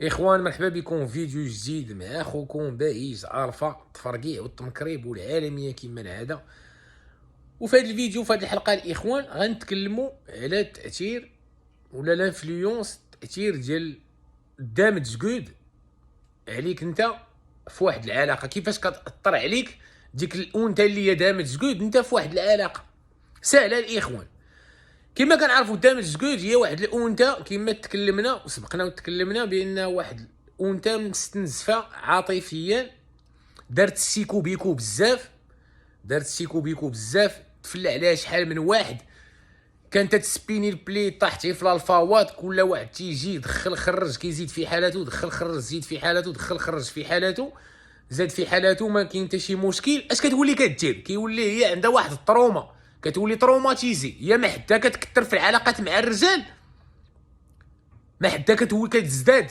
اخوان، مرحبا بكم في فيديو جديد مع اخوكم باهيج الفا التفرقيع والتمكريب والعالميه كما العاده. وفي هذا الفيديو في هذه الحلقه الاخوان غنتكلموا على التاثير ولا لانفلونس التاثير ديال الدامج جود عليك انت في واحد العلاقه، كيفاش كتاثر عليك ديك الانثى اللي هي دامج جود انت في واحد العلاقه. سهله الاخوان، كما كنعرفوا دامج جود هي واحد الانثى كما تكلمنا وسبقنا وتكلمنا بانها واحد الانثى مستنزفه عاطفيا، دارت السيكو بيكو بزاف، تفلى عليها شحال من واحد، كانت تسبيني البلي طاحت في الفاوات، كل واحد تيجي دخل خرج كيزيد في حالته، دخل خرج زيد في حالته، دخل خرج في حالته، زاد في حالته، ما كاين حتى شي مشكل. اش كتولي كدير؟ كيولي هي عندها واحد التروما، كتولي تروماتيزي، هي ما حدا كتكثر في العلاقات مع الرجال، ما حدا كتولي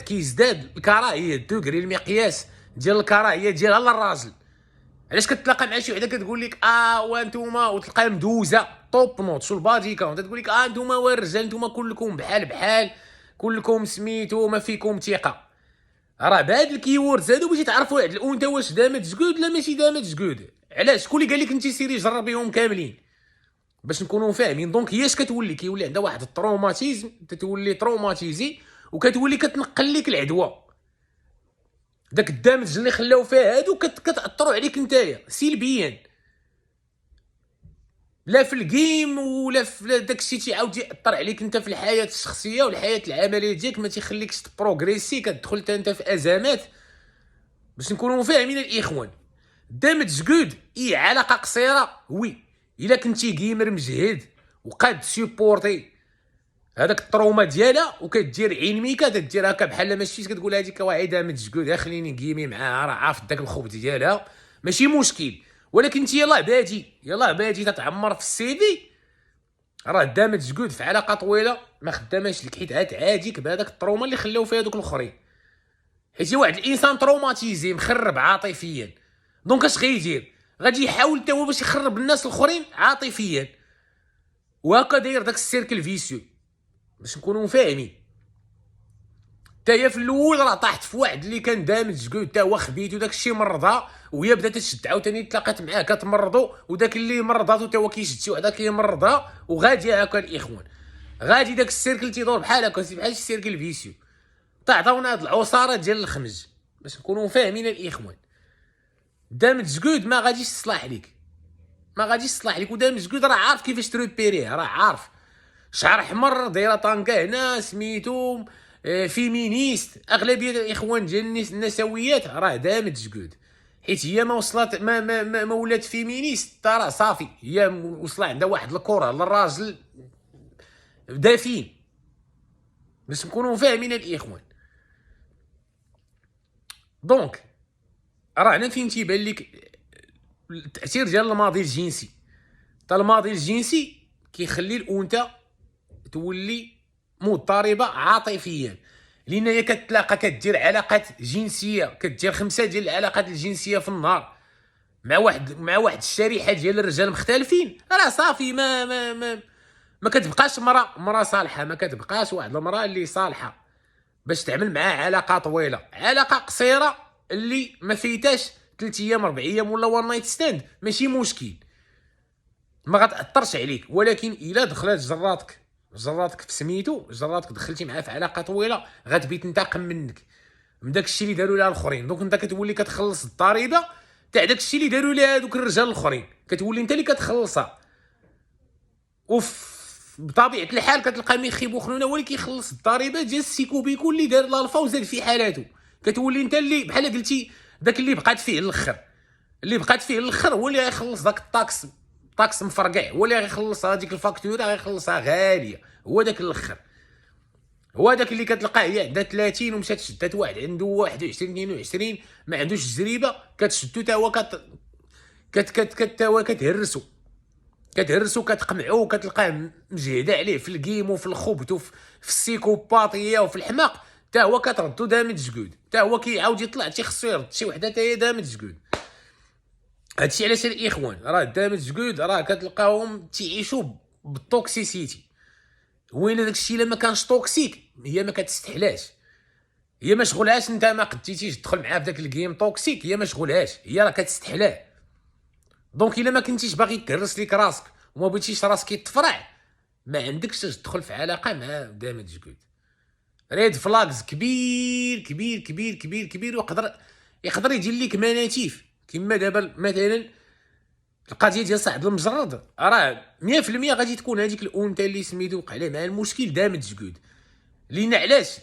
كيزداد الكراهيه، الدوغري المقياس ديال الكراهيه ديالها للراجل. علاش كتلاقى مع شي وحده كتقول لك وانتوما، وتلقاها مدوزه طوب نوت شو البادي كاونت، تقول لك انتوما والرجال انتوما كلكم بحال كلكم سميتو ما فيكم ثقه. راه بهاد الكيوردز هادو باش تعرفوا واحد الانثى واش دامج جود لا ماشي دامج جود. علاش؟ شكون اللي قال لك انت سيري جربيهم كاملين باش نكونوا فاهمين؟ دونك هي اش كتولي؟ كيولي عندها واحد التروماتيزم، تتولي تروماتيزي وكتولي كتنقل لك العدوى. داك الدامج اللي خلاو فيها هادو كتاثروا عليك نتايا سلبيا، لا في الجيم ولا في داكشي، تيعاود ياثر عليك انت في الحياه الشخصيه والحياه العمليه ديالك، ما تيخليكش تبروغريسي، كتدخل انت في ازمات. باش نكونوا فاهمين الاخوان، دامج جود اي علاقه قصيره وي، الا كنتي جيمر مجهد وقاد سيبورتي هذاك التروما ديالها وكدير عين ميكا تدير هكا بحال ماشي، كتقول هذيك واعي دامج جود خليني نكيمي معاها، راه عارف داك الخبز ديالها ماشي مشكل. ولكن انت يلاه بادي تتعمر في السي في، راه دامج جود في علاقه طويله ما خداماش لك، حيت عاد عاديك بهذاك التروما اللي خلاو فيها دوك الاخرين، حيت واحد الانسان تروماتيزي مخرب عاطفيا. دونك اش غيدير؟ غادي يحاول حتى هو باش يخرب الناس الاخرين عاطفيا، وهكا داير داك السيركل فيسيو. باش نكونوا فاهمين، حتى هي في الاول راه طاحت في واحد اللي كان دامج كود، حتى هو خبيتو داك الشيء مرضها، وهي بدات تشد عاوتاني تلاقات معاه كتمرضو، وداك اللي مرضاتو حتى هو كيشد شي وحده كيمرضها، وغادي هكا الاخوان، غادي داك السيركل تيدور بحال هكا، بحال شي سيركل فيسيو. تعطيونا هاد العصاره ديال الخمج باش نكونوا فاهمين الاخوان. دامج كود ما غاديش تصلح لك، ودامج كود راه عارف كيفاش تروبيريه، راه عارف شعر احمر دايره طانكا هنا سميتو فيمينيست. اغلبيه الاخوان ديال النسويات راه دامج جود، حيت هي ما وصلت ما ولات فيمينيست راه صافي، هي وصل عندها واحد الكره للراجل دافين. باش نكونوا فاهمين الاخوان، دونك راه هنا فين تيبان لك التاثير ديال الماضي الجنسي. الماضي الجنسي كيخلي الانثى تولي مضطربه عاطفيا، لان هي كتلاقى كدير علاقات جنسيه، كدير 5 ديال العلاقات الجنسيه في النهار مع واحد الشريحه ديال الرجال مختلفين، راه صافي ما كتبقاش مراه صالحه، ما كتبقاش واحد المراه اللي صالحه باش تعمل معاه علاقه طويله. علاقه قصيره اللي ما فيتاش 3 ايام 4 ايام ولا وان نايت ستاند ماشي مشكل، ما غتاثرش عليك. ولكن الا دخلت جراتك في سميتو، دخلتي معاه في علاقه طويله، غتبي تنتقم منك من داك الشيء اللي داروا لها الاخرين. دونك انت كتولي كتخلص الضريبه تاع داك الشيء اللي داروا لها هذوك الرجال الاخرين، كتولي انت اللي كتخلصها. بطبيعه الحال كتلقى ميخي بوخنونه هو اللي كيخلص الضريبه ديال السيكو بيكو اللي دار الالفا وزاد في حالاته. كتولي انت اللي بحال قلتي داك اللي بقات فيه الاخر، هو اللي غيخلص داك الطاكس مفرقع، هو اللي غيخلص هذيك الفاكتوره، غيخلصها غاليه، هو داك الاخر، هو داك اللي كتلقاه هي عندها 30 ومشات شدات واحد عنده 21 22 ما عندوش تجربه، كتشدو حتى هو كتهرسو كتقمعو، كتلقاه مجهده عليه في الجيم وفي الخبث وفي السيكوباتيه وفي الحماق، حتى هو كتردو دامج جود، حتى هو كيعاود يطلع خصو يرد شي وحده حتى هي دامج جود. هادشي علاش الاخوان راه دامج جود راه كتلقاهم تيعيشوا بالتوكسيسيتي. وين داكشي الا ما كانش توكسيك هي ما كتستحلاش، هي ما شغلهاش انت ما قديتيش تدخل معاه في داك الجيم توكسيك، هي ما شغلهاش، هي راه كتستحلاه. دونك الا ما كنتيش باغي تكرس ليك راسك وما بغيتيش راسك يتفرع، ما عندكش تدخل في علاقه مع دامج جود. ريد فلاغز كبير كبير كبير كبير كبير، يقدر يدير لك مناتيف. كما دابا مثلا القضيه ديال صعد المجرد، راه 100% غادي تكون هذيك الانثى اللي سميتو وقع عليه مع المشكل دامج جود. لان علاش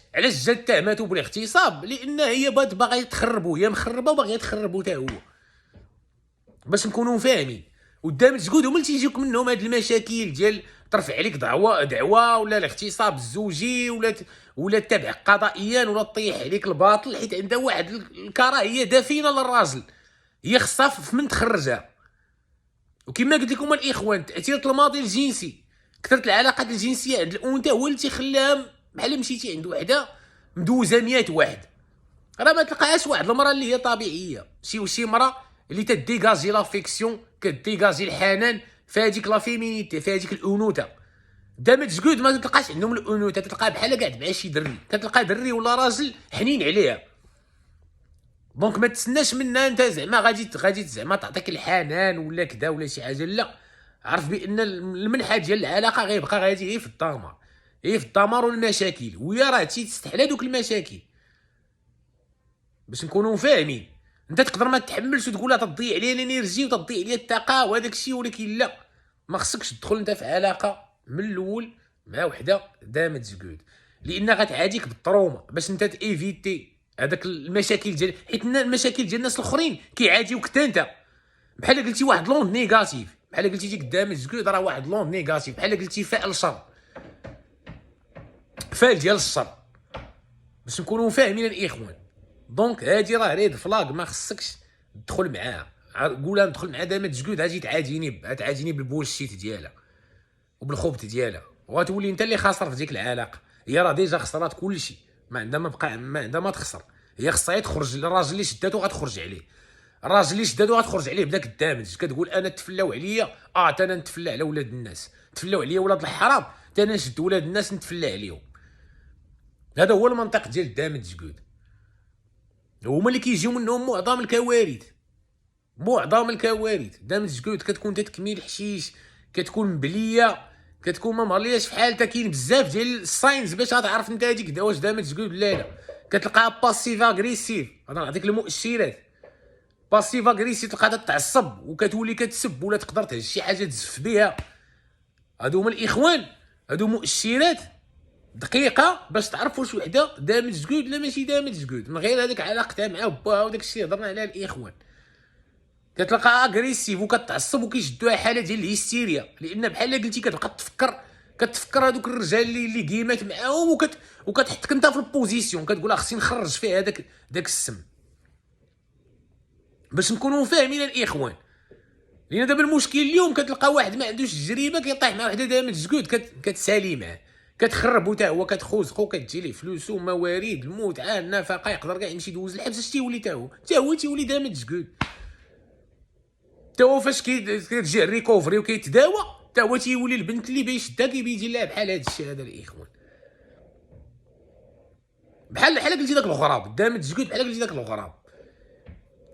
جات تهمته بالاغتصاب؟ لان هي باغيه تخربو، هي مخربه وباغيه تخربو حتى هو، باش نكونوا فاهمين. قدام تقول هما اللي تيجيوك منهم هاد المشاكل ديال ترفع عليك دعوه ولا الاغتصاب الزوجي ولا تتابع قضائيا ولا تطيح عليك الباطل، حيت عندها واحد الكراهيه دفينه للراجل هي خصها في من تخرجها. وكما قلت لكم الاخوان، تاثير الماضي الجنسي، كثرت العلاقات الجنسيه عند الانثى هو اللي تيخليها بحال مشيتي عند وحده مدوزه 100 واحد. راه ما تلقاهاش واحد المراه اللي هي طبيعيه، شي مراه اللي تديغاجي لافيكسيون، كديغاجي الحنان في هذيك لا فيمينيتي، في هذيك الانوثه. دامج جود ما تلقاش عندهم الانوثه، تلقاها بحال قاعد مع شي دري، كتلقى دري ولا راجل حنين عليها. دونك ما تسناش منها انت زعما غادي زعما تعطيك الحنان ولا كذا ولا شي حاجه، لا. عرف بان المنحى ديال العلاقه غيبقى غادي غير في الدمار، غير في الدمار والمشاكل، وهي راه تستحلى دوك المشاكل. باش نكونوا فاهمين، انت تقدر ما تتحملش وتقولها تضيع عليا الانرجي وتضيع عليا الطاقه وهذاك الشيء، ولكن لا، ما خصكش تدخل انت في علاقه من الاول مع وحده دامج جود، لان غتعاديك بالتروما باش انت تيفيتي هذاك المشاكل ديال، حيت المشاكل ديال الناس الاخرين كيعاديوك حتى انت. بحال قلتي واحد لوند نيجاتيف، بحال قلتي ديك دامج جود راه واحد لوند نيجاتيف، بحال قلتي فاعل شر، فاعل ديال الشر، باش نكونوا فاهمين الاخوان. دونك هادي راه ريد فلاغ، ما خصكش تدخل معاها. قولها ندخل مع دامج جود غادي تعاديني بالبولشيت ديالها وبالخبط ديالها، وغتولي انت اللي خاسر في ديك العلاقه. هي راه ديجا خسرات كلشي، ما عندها ما تخسر. هي خصها تخرج، الراجل اللي شداتو غتخرج عليه، الراجل اللي شداتو غتخرج عليه بداك الدامج. كتقول انا تفلاو عليا، حتى انا نتفلى على ولاد الناس، تفلاو عليا ولاد الحرام، حتى انا نشد ولاد الناس نتفلى عليهم. هذا هو المنطق ديال دامج جود. هما اللي كيجيو منهم معظم الكوارث. دامج جود كتكون تتكميل حشيش، كتكون مبليه، كتكون ما مغلياش في حالتها. كاين بزاف ديال الساينز باش غتعرف انت هذيك واش دامج جود ولا لا. كتلقاها باسيف اغريسيف، انا نعطيك المؤشرات. باسيف اغريسيف تلقاها تتعصب وكتولي كتسب ولا تقدر تهز شي حاجه تزف بها. هادو هما الاخوان، هادو مؤشرات دقيقه باش تعرف واش وحده دامج جود ولا ماشي دامج جود، من غير هذيك علاقتها معاه وباها وداك الشيء هضرنا عليه الاخوان. كتلقاها اغريسيف وكتعصب وكيشدوها حاله ديال الهستيريا، لان بحال قلتي كتبقى كتفكر هذوك الرجال اللي قيمات معاهم وكتحطك انت في البوزيسيون، كتقول خصني نخرج فيه هذاك السم. باش نكونوا فاهمين الاخوان، لان دابا المشكل اليوم كتلقى واحد ما عندوش تجربه كيطيح مع وحده دامج جود، كتسالي معاه، كتخربو حتى هو، كتخوزقو، كتجي ليه فلوسو، موارد، المتعه، النفقه، يقدر كاع يمشي يدوز الحبس. اش تيولي حتى هو تيولي دامج جود. حتى هو فاش كتجي الريكوفري وكيتداوى، حتى هو تيولي البنت اللي بيشدها كيدير لها بحال هذا الشيء هذا الاخوان. بحال قلتي داك الغراب دامج جود، بحال قلتي داك الغراب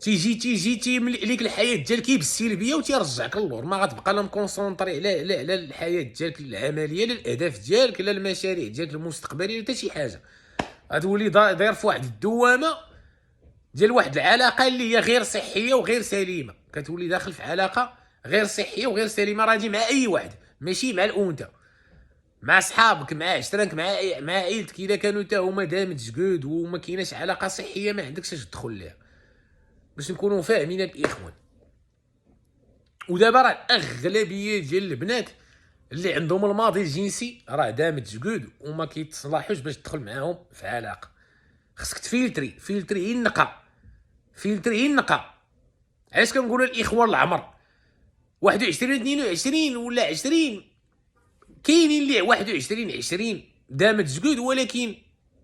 تيجي تيملئ ليك الحياه ديالك بالسلبيه وتيرجعك للور. ما غتبقى لا مكونسونطري على الحياه ديالك العمليه، لا الاهداف ديالك، لا المشاريع ديالك المستقبليه، حتى شي حاجه. غتولي داير في واحد الدوامه ديال واحد العلاقه اللي هي غير صحيه وغير سليمه. كتولي داخل في علاقه غير صحيه وغير سليمه، راجي مع اي واحد، ماشي مع الانثى، مع صحابك، مع عشرانك، مع عائلتك. الا كانوا حتى هما دامج جود وما كايناش علاقه صحيه، ما عندكش تدخل ليها، باش نكونوا فاهمين الاخوان. ودابا راه الاغلبيه ديال البنات اللي عندهم الماضي الجنسي راه دامج جود وما كيتصلاحوش باش تدخل معاهم في علاقه. خصك فلتري النقا. علاش كنقولوا الاخوان العمر 21 22 ولا 20؟ كاينين اللي 21 20 دامج جود، ولكن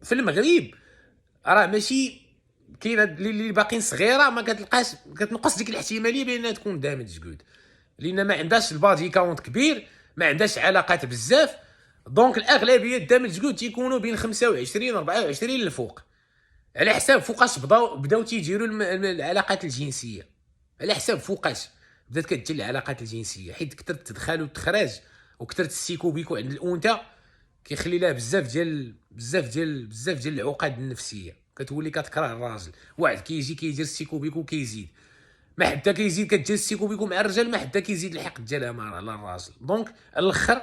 في المغرب راه ماشي كاين اللي باقيين صغيره، ما كتلقاش، كتنقص ديك الاحتماليه بانها تكون دامج جود، لان ما عندهاش البادي كاونت كبير، ما عندهاش علاقات بزاف. دونك الاغلبيه دامج جود تيكونوا بين 25 24 للفوق. على حساب فوقاش بداو تيديروا العلاقات الجنسيه، على حساب فوقاش بدات كتجي العلاقات الجنسيه، حيت كثر التدخال والتخراج وكثر السيكو بيكو عند الانثى كيخلي لها بزاف ديال العقد النفسيه، كتولي كتكره الراجل. واحد كيجي كيدير السيكو بيكو كيزيد، ما حتى كيزيد كتجي السيكو بيكو مع الرجال، ما حتى كيزيد الحقد ديالها على الراجل. دونك الاخر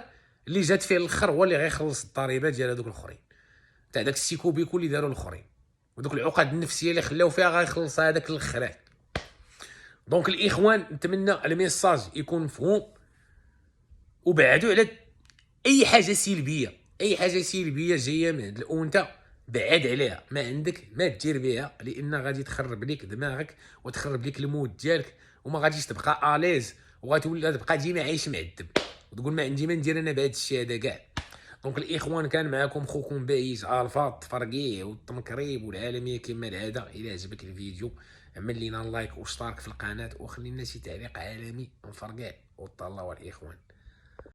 اللي جات فيه الاخر هو اللي غيخلص الضريبه ديال هذوك الاخرين، تاع داك السيكو بيكو اللي داروا الاخرين، ودوك العقد النفسيه اللي خلاو فيها غيخلص هذاك الاخرين. دونك الاخوان نتمنى الميساج يكون مفهوم، وبعدوا على اي حاجه سلبيه، اي حاجه سلبيه جايه من عند الانثى بعد عليها، ما عندك ما دير بها، لان غادي تخرب لك دماغك وتخرب لك المود ديالك، وما غاديش تبقى اليز، وغتولي تبقى ديما عايش معذب وتقول ما عندي ما ندير انا بهذا الشيء هذا كاع. دونك الاخوان كان معكم خوكم بايز الفا التفرقيه والتمكريب والعالميه كما العاده. الى عجبك الفيديو عمل لينا لايك واشتراك في القناه وخلي لنا شي تعليق عالمي نفرقع وتهلاو الاخوان.